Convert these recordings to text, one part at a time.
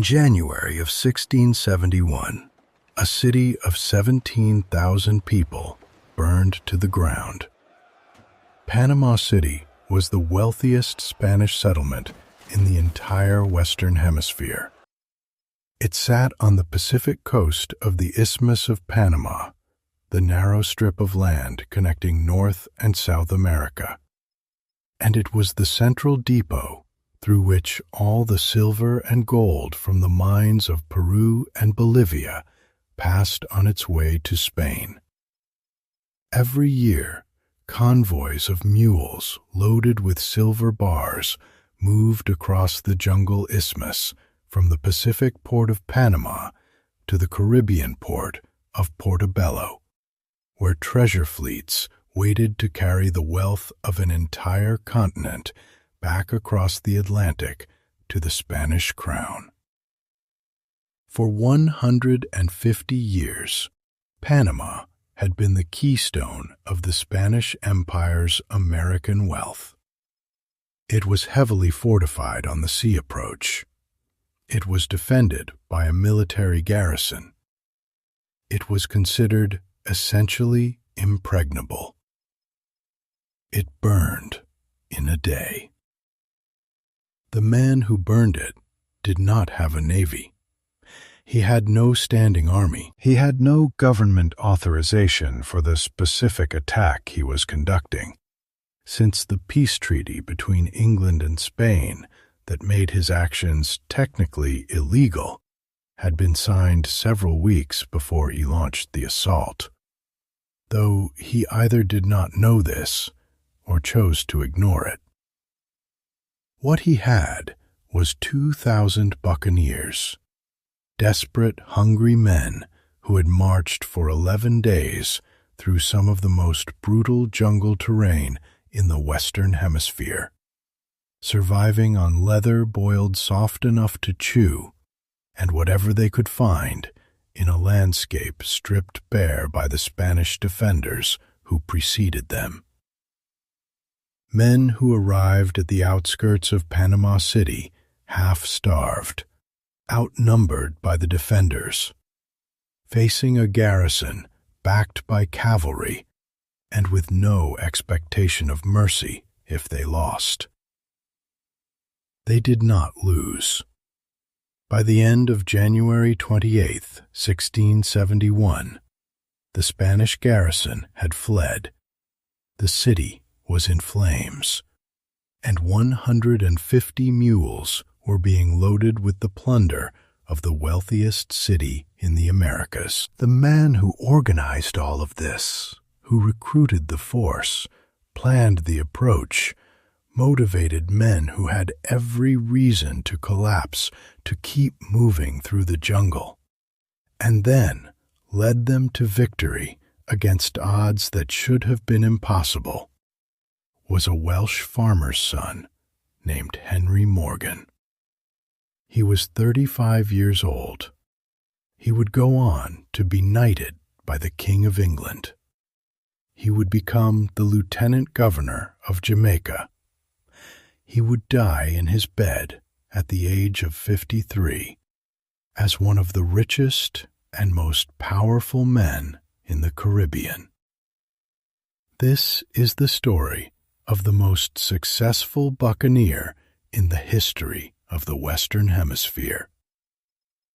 In January of 1671, a city of 17,000 people burned to the ground. Panama City was the wealthiest Spanish settlement in the entire Western Hemisphere. It sat on the Pacific coast of the Isthmus of Panama, the narrow strip of land connecting North and South America. And it was the central depot through which all the silver and gold from the mines of Peru and Bolivia passed on its way to Spain. Every year, convoys of mules loaded with silver bars moved across the jungle isthmus from the Pacific port of Panama to the Caribbean port of Portobello, where treasure fleets waited to carry the wealth of an entire continent back across the Atlantic to the Spanish crown. For 150 years, Panama had been the keystone of the Spanish Empire's American wealth. It was heavily fortified on the sea approach. It was defended by a military garrison. It was considered essentially impregnable. It burned in a day. The man who burned it did not have a navy. He had no standing army. He had no government authorization for the specific attack he was conducting, since the peace treaty between England and Spain that made his actions technically illegal had been signed several weeks before he launched the assault, though he either did not know this or chose to ignore it. What he had was 2,000 buccaneers, desperate, hungry men who had marched for 11 days through some of the most brutal jungle terrain in the Western Hemisphere, surviving on leather boiled soft enough to chew and whatever they could find in a landscape stripped bare by the Spanish defenders who preceded them. Men who arrived at the outskirts of Panama City half-starved, outnumbered by the defenders, facing a garrison backed by cavalry and with no expectation of mercy if they lost. They did not lose. By the end of January 28, 1671, the Spanish garrison had fled. The city was in flames, and 150 mules were being loaded with the plunder of the wealthiest city in the Americas. The man who organized all of this, who recruited the force, planned the approach, motivated men who had every reason to collapse, to keep moving through the jungle, and then led them to victory against odds that should have been impossible, was a Welsh farmer's son named Henry Morgan. He was 35 years old. He would go on to be knighted by the King of England. He would become the Lieutenant Governor of Jamaica. He would die in his bed at the age of 53 as one of the richest and most powerful men in the Caribbean. This is the story of the most successful buccaneer in the history of the Western Hemisphere.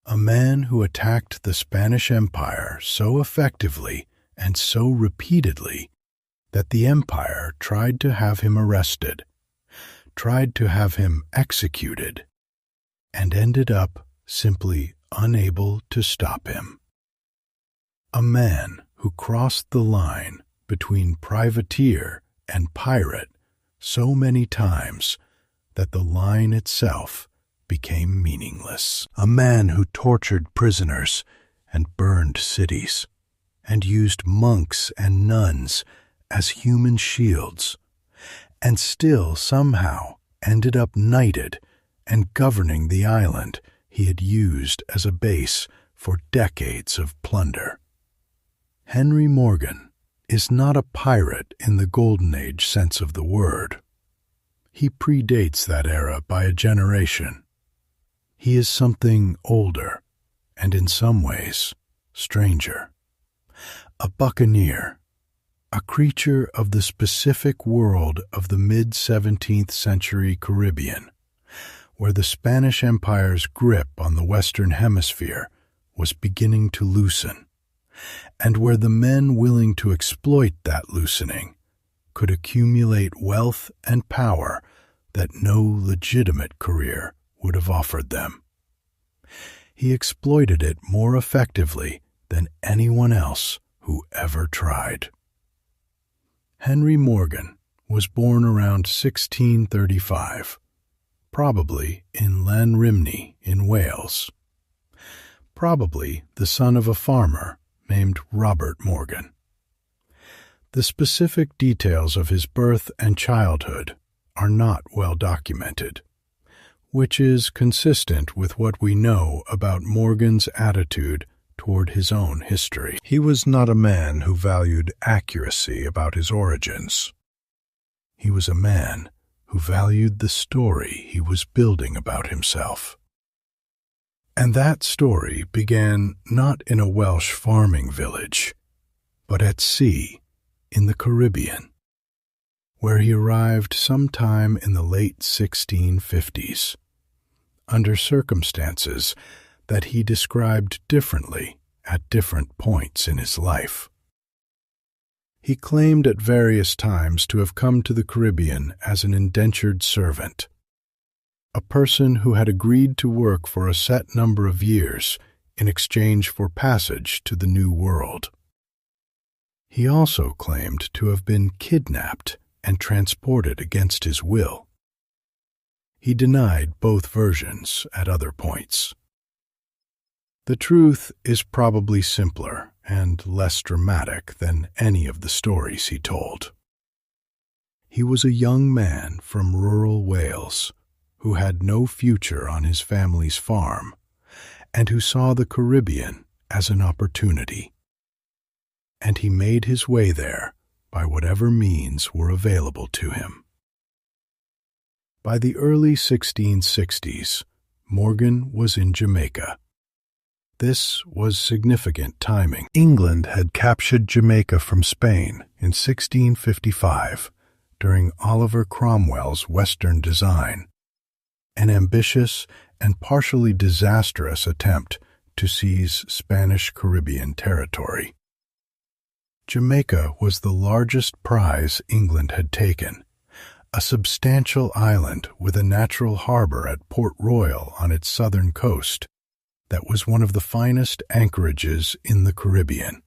A man who attacked the Spanish Empire so effectively and so repeatedly that the empire tried to have him arrested, tried to have him executed, and ended up simply unable to stop him. A man who crossed the line between privateer and pirate so many times that the line itself became meaningless. A man who tortured prisoners and burned cities, and used monks and nuns as human shields, and still somehow ended up knighted and governing the island he had used as a base for decades of plunder. Henry Morgan is not a pirate in the Golden Age sense of the word. He predates that era by a generation. He is something older, and in some ways, stranger. A buccaneer, a creature of the specific world of the mid-17th century Caribbean, where the Spanish Empire's grip on the Western Hemisphere was beginning to loosen, and where the men willing to exploit that loosening could accumulate wealth and power that no legitimate career would have offered them. He exploited it more effectively than anyone else who ever tried. Henry Morgan was born around 1635, probably in Llanrymni in Wales. Probably the son of a farmer named Robert Morgan. The specific details of his birth and childhood are not well documented, which is consistent with what we know about Morgan's attitude toward his own history. He was not a man who valued accuracy about his origins. He was a man who valued the story he was building about himself. And that story began not in a Welsh farming village, but at sea in the Caribbean, where he arrived sometime in the late 1650s, under circumstances that he described differently at different points in his life. He claimed at various times to have come to the Caribbean as an indentured servant, a person who had agreed to work for a set number of years in exchange for passage to the New World. He also claimed to have been kidnapped and transported against his will. He denied both versions at other points. The truth is probably simpler and less dramatic than any of the stories he told. He was a young man from rural Wales who had no future on his family's farm and who saw the Caribbean as an opportunity. And he made his way there by whatever means were available to him. By the early 1660s, Morgan was in Jamaica. This was significant timing. England had captured Jamaica from Spain in 1655 during Oliver Cromwell's Western Design, an ambitious and partially disastrous attempt to seize Spanish Caribbean territory. Jamaica was the largest prize England had taken, a substantial island with a natural harbor at Port Royal on its southern coast that was one of the finest anchorages in the Caribbean.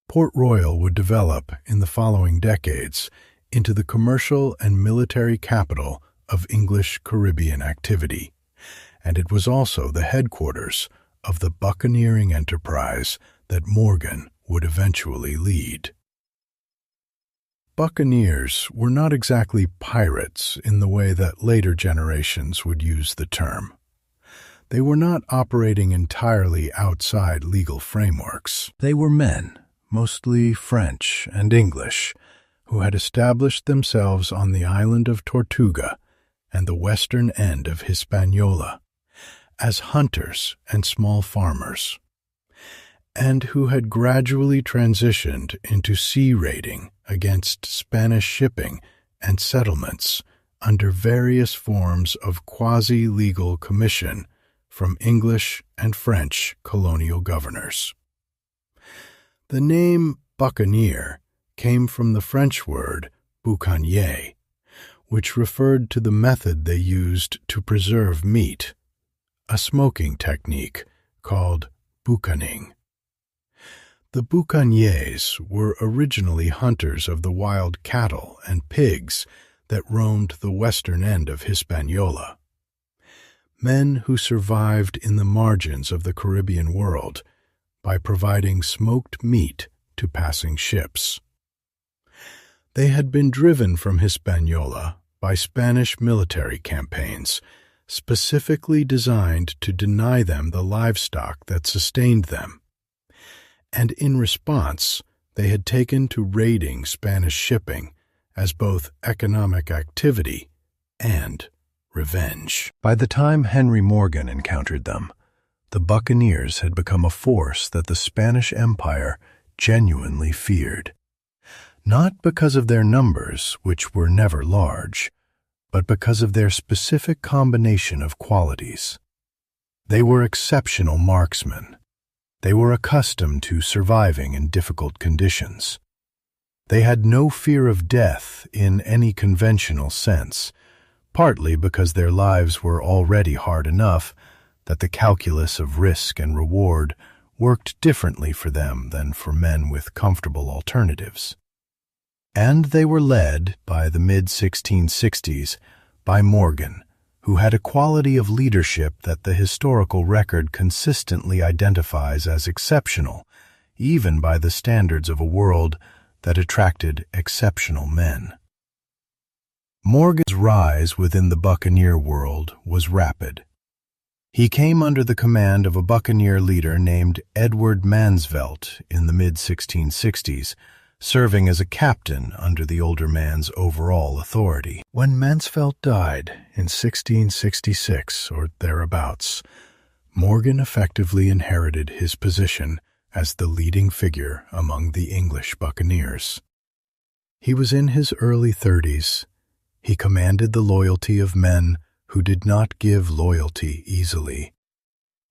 Port Royal would develop in the following decades into the commercial and military capital of English Caribbean activity, and it was also the headquarters of the buccaneering enterprise that Morgan would eventually lead. Buccaneers were not exactly pirates in the way that later generations would use the term. They were not operating entirely outside legal frameworks. They were men, mostly French and English, who had established themselves on the island of Tortuga and the western end of Hispaniola as hunters and small farmers, and who had gradually transitioned into sea raiding against Spanish shipping and settlements under various forms of quasi-legal commission from English and French colonial governors. The name buccaneer came from the French word boucanier, which referred to the method they used to preserve meat, a smoking technique called boucaning. The boucaniers were originally hunters of the wild cattle and pigs that roamed the western end of Hispaniola. Men who survived in the margins of the Caribbean world by providing smoked meat to passing ships. They had been driven from Hispaniola by Spanish military campaigns, specifically designed to deny them the livestock that sustained them. And in response, they had taken to raiding Spanish shipping as both economic activity and revenge. By the time Henry Morgan encountered them, the buccaneers had become a force that the Spanish Empire genuinely feared. Not because of their numbers, which were never large, but because of their specific combination of qualities. They were exceptional marksmen. They were accustomed to surviving in difficult conditions. They had no fear of death in any conventional sense, partly because their lives were already hard enough that the calculus of risk and reward worked differently for them than for men with comfortable alternatives. And they were led, by the mid-1660s, by Morgan, who had a quality of leadership that the historical record consistently identifies as exceptional, even by the standards of a world that attracted exceptional men. Morgan's rise within the buccaneer world was rapid. He came under the command of a buccaneer leader named Edward Mansvelt in the mid-1660s, serving as a captain under the older man's overall authority. When Mansvelt died in 1666 or thereabouts, Morgan effectively inherited his position as the leading figure among the English buccaneers. He was in his early 30s. He commanded the loyalty of men who did not give loyalty easily.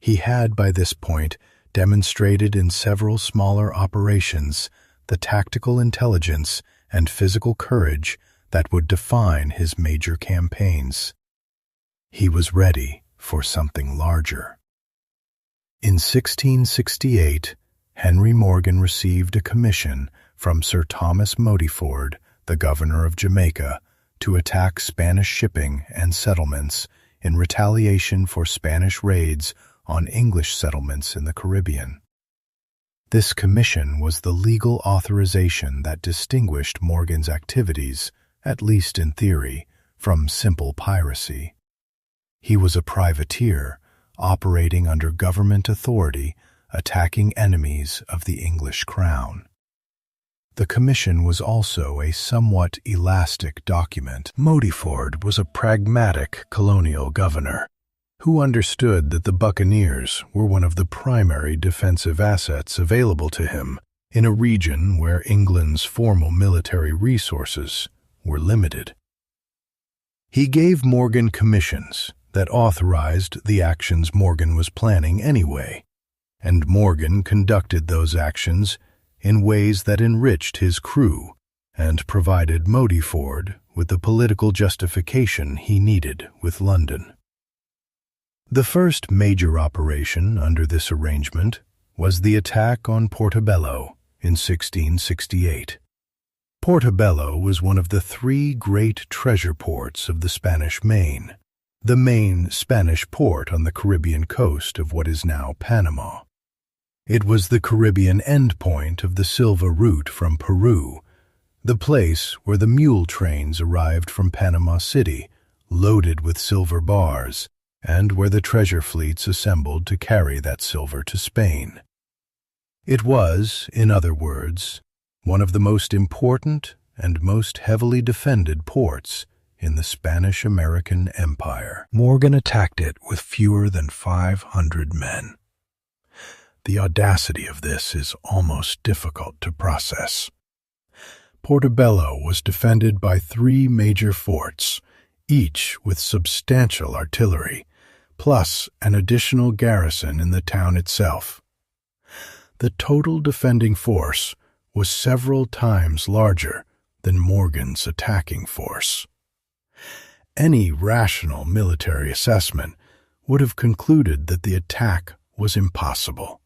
He had, by this point, demonstrated in several smaller operations the tactical intelligence and physical courage that would define his major campaigns. He was ready for something larger. In 1668, Henry Morgan received a commission from Sir Thomas Modiford, the Governor of Jamaica, to attack Spanish shipping and settlements in retaliation for Spanish raids on English settlements in the Caribbean. This commission was the legal authorization that distinguished Morgan's activities, at least in theory, from simple piracy. He was a privateer, operating under government authority, attacking enemies of the English crown. The commission was also a somewhat elastic document. Modiford was a pragmatic colonial governor who understood that the buccaneers were one of the primary defensive assets available to him in a region where England's formal military resources were limited. He gave Morgan commissions that authorized the actions Morgan was planning anyway, and Morgan conducted those actions in ways that enriched his crew and provided Modiford with the political justification he needed with London. The first major operation under this arrangement was the attack on Portobello in 1668. Portobello was one of the three great treasure ports of the Spanish Main, the main Spanish port on the Caribbean coast of what is now Panama. It was the Caribbean endpoint of the Silva route from Peru, the place where the mule trains arrived from Panama City, loaded with silver bars, and where the treasure fleets assembled to carry that silver to Spain. It was, in other words, one of the most important and most heavily defended ports in the Spanish-American Empire. Morgan attacked it with fewer than 500 men. The audacity of this is almost difficult to process. Portobello was defended by three major forts, each with substantial artillery, plus an additional garrison in the town itself. The total defending force was several times larger than Morgan's attacking force. Any rational military assessment would have concluded that the attack was impossible.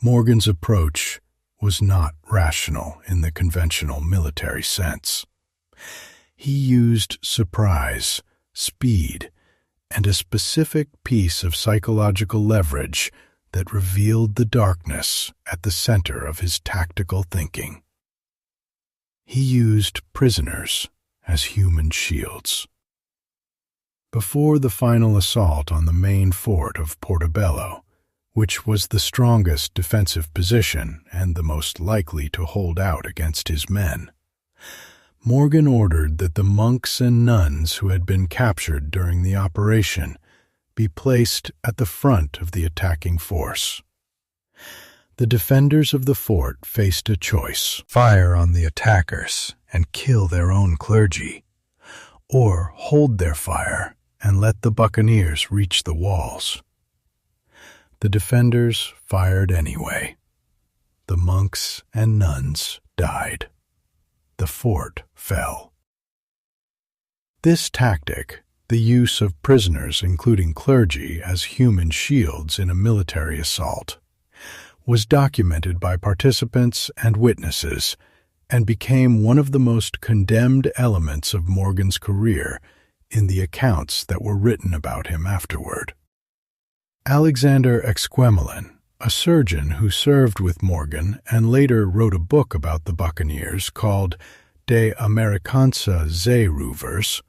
Morgan's approach was not rational in the conventional military sense. He used surprise, speed, and a specific piece of psychological leverage that revealed the darkness at the center of his tactical thinking. He used prisoners as human shields. Before the final assault on the main fort of Portobello, which was the strongest defensive position and the most likely to hold out against his men, Morgan ordered that the monks and nuns who had been captured during the operation be placed at the front of the attacking force. The defenders of the fort faced a choice: fire on the attackers and kill their own clergy, or hold their fire and let the buccaneers reach the walls. The defenders fired anyway. The monks and nuns died. The fort fell. This tactic, the use of prisoners, including clergy, as human shields in a military assault, was documented by participants and witnesses and became one of the most condemned elements of Morgan's career in the accounts that were written about him afterward. Alexander Exquemelin, a surgeon who served with Morgan and later wrote a book about the buccaneers called De Americanza Zeeroovers,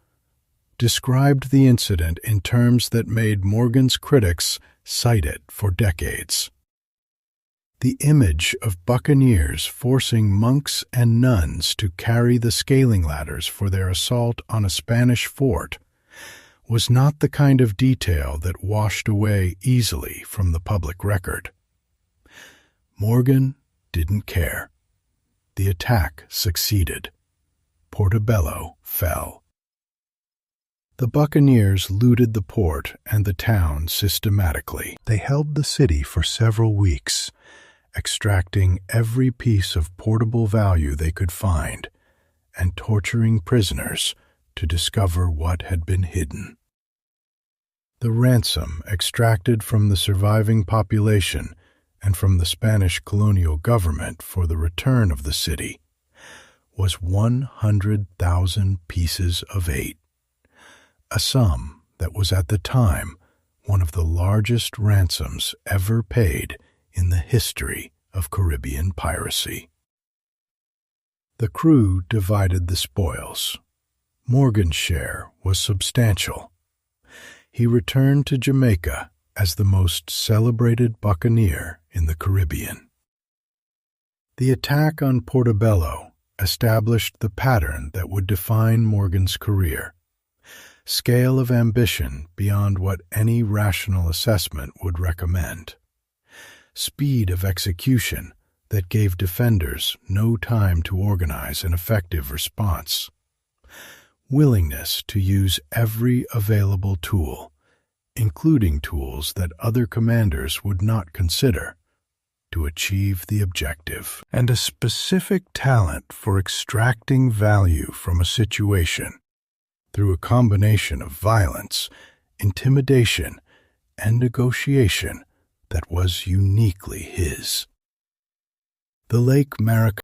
described the incident in terms that made Morgan's critics cite it for decades. The image of buccaneers forcing monks and nuns to carry the scaling ladders for their assault on a Spanish fort was not the kind of detail that washed away easily from the public record. Morgan didn't care. The attack succeeded. Portobello fell. The buccaneers looted the port and the town systematically. They held the city for several weeks, extracting every piece of portable value they could find and torturing prisoners to discover what had been hidden. The ransom extracted from the surviving population and from the Spanish colonial government for the return of the city was 100,000 pieces of 8, a sum that was at the time one of the largest ransoms ever paid in the history of Caribbean piracy. The crew divided the spoils. Morgan's share was substantial. He returned to Jamaica as the most celebrated buccaneer in the Caribbean. The attack on Portobello established the pattern that would define Morgan's career: scale of ambition beyond what any rational assessment would recommend, speed of execution that gave defenders no time to organize an effective response, willingness to use every available tool, including tools that other commanders would not consider, to achieve the objective, and a specific talent for extracting value from a situation through a combination of violence, intimidation, and negotiation that was uniquely his. The Lake Maracaibo